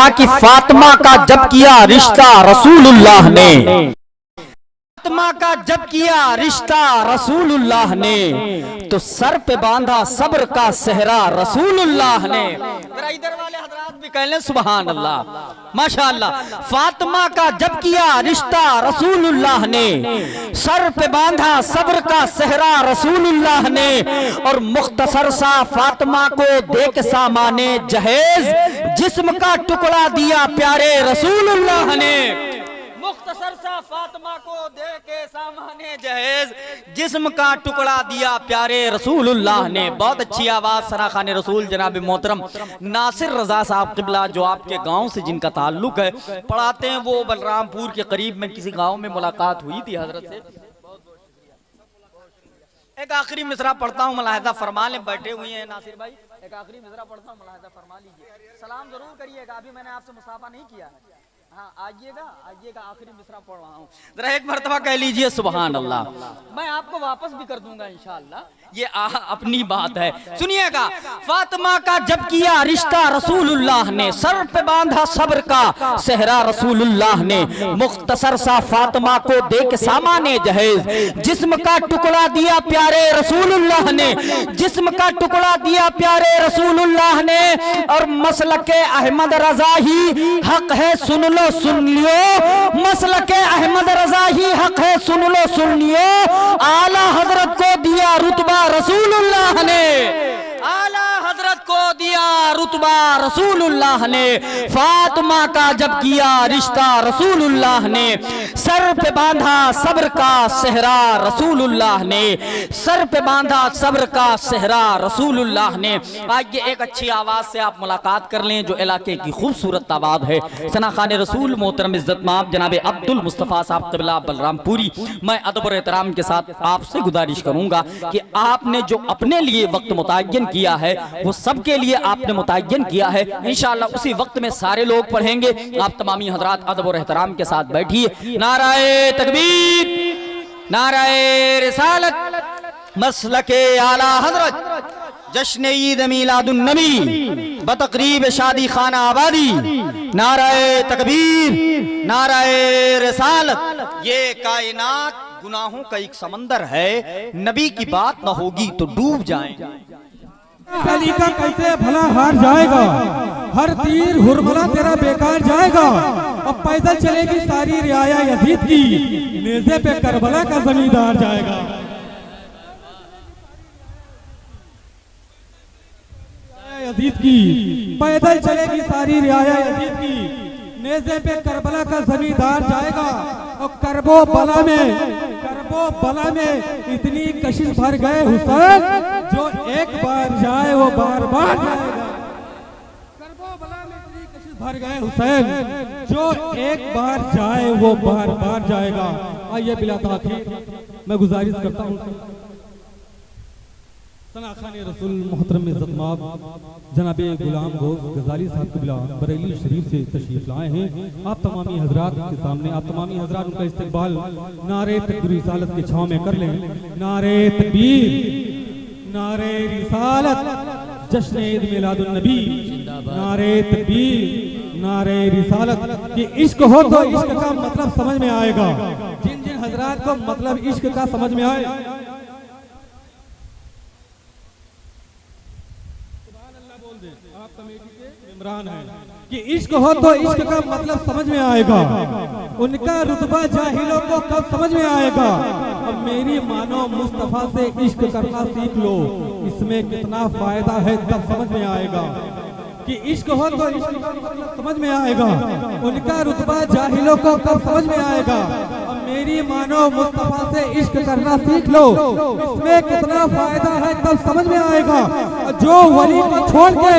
कहा कि फातिमा का जब किया रिश्ता रसूलुल्लाह ने, फातिमा का जब किया रिश्ता रसूलुल्लाह ने, तो सर पे बांधा सब्र का सेहरा रसूलुल्लाह ने। इधर वाले हजरात भी कह लें सुभान अल्लाह माशाअल्लाह। फातिमा का जब किया रिश्ता रसूलुल्लाह ने, सर पे बांधा सब्र का सेहरा रसूलुल्लाह ने, और मुख्तसर सा फातिमा को देख सामाने जहेज, जिस्म का टुकड़ा दिया प्यारे रसूलुल्लाह ने। मुख्तसर सा फातिमा को दे के सामाने जहेज, जिस्म का टुकड़ा दिया प्यारे रसूलुल्लाह ने। बहुत अच्छी आवाज सराखान रसूल जनाब मोहतरम नासिर रजा साहब क़िबला, जो आपके गांव से जिनका ताल्लुक है, पढ़ाते हैं वो बलरामपुर के करीब में किसी गांव में मुलाकात हुई थी हजरत से। एक आखिरी मिसरा पढ़ता हूँ, मुलाहिजा फरमा लें, बैठे हुए हैं नासिर भाई। एक आखिरी मिसरा पढ़ता हूँ, मुलाहिजा फरमा लीजिए, सलाम जरूर करिएगा। अभी मैंने आपसे मुसाफा नहीं किया है। हाँ आइएगा आइएगा, आखिरी मिसरा पढ़ रहा हूँ, जरा एक मर्तबा कह लीजिए सुभान अल्लाह। मैं आपको वापस भी कर दूंगा इंशाअल्लाह, ये अपनी बात है, सुनिएगा। फातिमा का जब किया रिश्ता रसूलुल्लाह ने, सर पे बांधा सब्र का सेहरा रसूलुल्लाह ने, मुख्तसर सा फातिमा को देख सामाने जहेज, जिस्म का टुकड़ा दिया प्यारे रसूलुल्लाह ने, जिस्म का टुकड़ा दिया प्यारे रसूलुल्लाह ने। और मसलके अहमद रजा ही हक है सुन लो सुन लियो, मसलके अहमद रजा ही हक है सुन लो सुन लियो, आला हजरत को दिया रुतबा रसूलुल्लाह ने, आला हजरत को दिया रुतबा रसूलुल्लाह ने। फातिमा का जब किया रिश्ता रसूलुल्लाह ने, सर पे बांधा सब्र का सेहरा रसूलुल्लाह ने, सर पे बांधा सब्र का सेहरा रसूलुल्लाह ने। आइए एक अच्छी आवाज से आप मुलाकात कर लें, जो इलाके की खूबसूरत आवाज है। सना खान रसूल मोहतरम इज्जतमाब जनाब अब्दुल मुस्तफ़ा साहब क़िबला बलरामपुरी, मैं अदब और एहतराम के साथ आपसे गुजारिश करूंगा कि आपने जो अपने लिए वक्त मुतय्यन किया है, वो सबके लिए आपने मुतय्यन किया है। इंशाअल्लाह उसी वक्त में सारे लोग पढ़ेंगे। आप तमामी हजरात अदब और एहतराम के साथ बैठिए। नाराए तकबीर, नाराए रिसालत, मसलके आला हजरत, जश्न ईद मीलादुन नबी बतकरीब शादी खाना आबादी, नाराए तकबीर, नाराए रिसालत। ये कायनात गुनाहों का एक समंदर है, नबी की बात न होगी तो डूब जाएंगे। अली का कैसे भला हार जाएगा, हर तीर हुरमला तेरा बेकार जाएगा। अब पैदल चलेगी सारी रियाया यजीद की, नेज़े पे करबला का जमींदार जाएगा। यजीद की पैदल चलेगी सारी रियाया यजीद की, नेज़े पे करबला का जमींदार जाएगा। और करबो बला में इतनी कशिश भर गए हुसैन, जो एक बार जाए वो बार बार जाएगा। करबो बला में इतनी कशिश भर गए हुसैन, जो एक बार जाए वो बार बार जाएगा। आइए बिला ताखीर मैं गुजारिश करता हूँ सना खान रसूल मोहतरम इज्जतमाब जनाबे गुलाम गोश गजाली साहब क़िबला बरेली शरीफ से तशरीफ लाए हैं। आप तमामी हजरात के सामने, आप तमामी हजरात उनका इस्तकबाल नारे तकबीर रिसालत के छांव में कर लें। नारे तकबीर, नारे रिसालत, जश्न ईद मिलादुन नबी, नारे तकबीर, नारे रिसालत। कि इश्क हो तो इश्क का मतलब समझ में आएगा। जिन जिन हजरात को मतलब इश्क का समझ में आए, आप कमेटी के इमरान हैं, कि इश्क हो तो इश्क का मतलब समझ में आएगा। उनका रुतबा जाहिलों को कब समझ में आएगा। अब मेरी मानो मुस्तफा से इश्क करना सीख लो, इसमें कितना फायदा है तब समझ में आएगा। कि इश्क हो तो इश्क का मतलब समझ में आएगा। उनका रुतबा जाहिलों को कब समझ में आएगा। अब मेरी मानो मुस्तफा से इश्क करना सीख लो, इसमें कितना फायदा है तब समझ में आएगा। जो वली को छोड़ के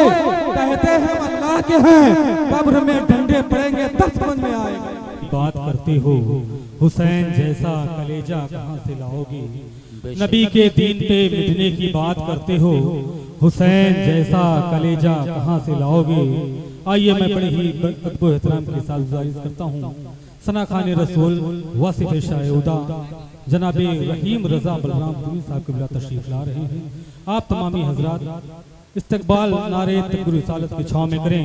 कहते हैं अल्लाह के हैं, कब्र में डंडे पड़ेंगे तब समझ में आएगा। बात करते हो हुसैन जैसा कलेजा कहाँ से लाओगे, नबी के दीन पे मिटने की बात करते हो, हुसैन जैसा कलेजा कहाँ से लाओगे। आइए मैं बड़े ही अदब व एहतराम के साथ गुजारिश करता हूँ सना खान रसूल वासिफ शायदा जनाबे रहीम रजा बलरामपुरी साहब क़िबला तशरीफ ला रहे हैं। आप तमामी हजरात इस्तकबाल नारे तकबीर रिसालत की छाव में करें।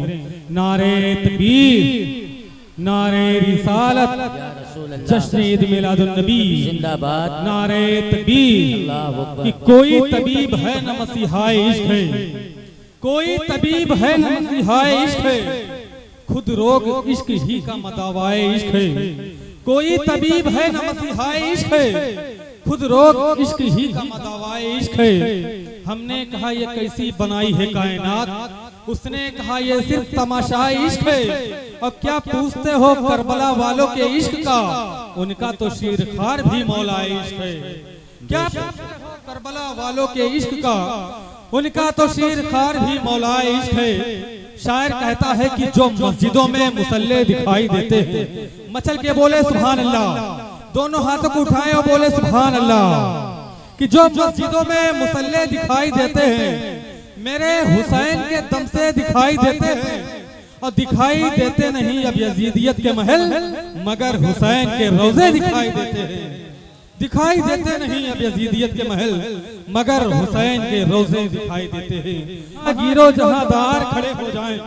नारे तकबीर, नारे रिसालत, जश्न ईद मिलादुन नबी जिंदाबाद। नारे तकबीर। कि कोई तबीब है न मसीहाए इश्क है, कोई तबीब है न मसीहाए इश्क है, खुद रोग इश्क ही का मदावाए इश्क है। कोई तबीब है न मसीहाए इश्क है, खुद रोग इश्क ही का मदावाए इश्क है। हमने कहा ये कैसी बनाई है कायनात, उसने कहा ये सिर्फ तमाशा इश्क है। और क्या पूछते हो करबला वालों के इश्क का, उनका तो शीरखार भी मौला इश्क है। क्या पूछते हो करबला वालों के इश्क का, उनका तो शीरखार भी मौला इश्क है। शायर कहता है कि जो मस्जिदों में मुसल्ले दिखाई देते हैं, मचल के बोले सुभान अल्लाह, दोनों हाथों को उठाए और बोले सुभान अल्लाह। कि जो मस्जिदों में मुसल्ले दिखाई देते हैं, मेरे हुसैन के दम से दिखाई देते हैं। और दिखाई देते नहीं अब यजीदियत के महल, मगर हुसैन के रोजे दिखाई देते हैं। दिखाई देते नहीं अब यजीदियत के महल, मगर हुसैन के रोजे दिखाई देते हैं। गिरो जहादार खड़े हो जाएं,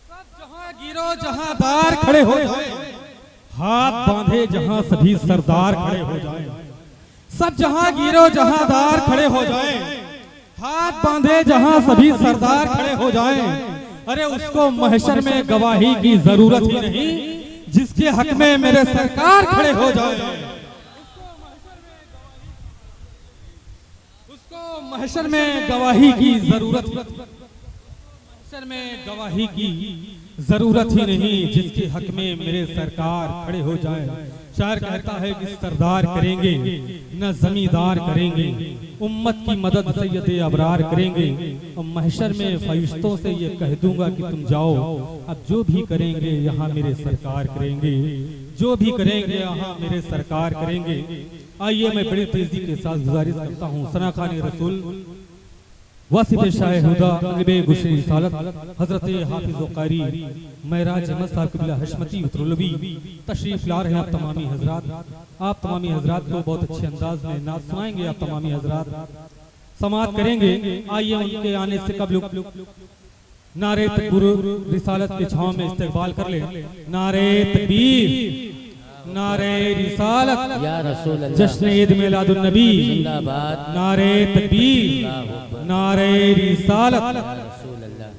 सब जहां गिरो जहादार खड़े हो जाएं, हाथ बांधे जहां सभी सरदार खड़े हो जाएं। सब जहां गिरो जहादार खड़े हो जाएं, हाथ बांधे जहां सभी सरदार खड़े हो जाएं। अरे उसको महशर में गवाही की जरूरत ही नहीं, जिसके हक में मेरे सरकार खड़े हो जाए। उसको महशर में गवाही की जरूरत, महशर में गवाही की जरूरत ही नहीं, जिसके हक में मेरे सरकार खड़े हो जाए। शायर कहता है कि सरदार करेंगे न जमींदार करेंगे, उम्मत की मदद सैयद अबरार करेंगे। और महशर में फरिश्तों से ये कह दूंगा कि तुम जाओ, अब जो भी करेंगे यहाँ मेरे सरकार करेंगे, जो भी करेंगे यहाँ मेरे सरकार करेंगे। आइए मैं बड़ी तेजी के साथ गुजारिश करता हूँ सना खान रसूल वासिफ शाह हुदा अगबे गुशे रिसालत हजरत हाफिज कारी महराज अहमद साहब कबीला हशमती उतरलवी तशरीफ ला रहे हैं। आप तमामी हजरात, आप तमामी हजरात को बहुत अच्छे अंदाज में नात सुनाएंगे। आप तमामी हजरात समाअत करेंगे। आइए उनके आने से कबल नारे तकबीर रिसालत के छांव में इस्तकबाल कर ले। नारे तकबीर, नारे रिसालत, या रसूल अल्लाह, जश्न ईद मिलादुन नबी जिंदाबाद। नारे तकबीर, नारे रिसालत। या रसूल अल्लाह।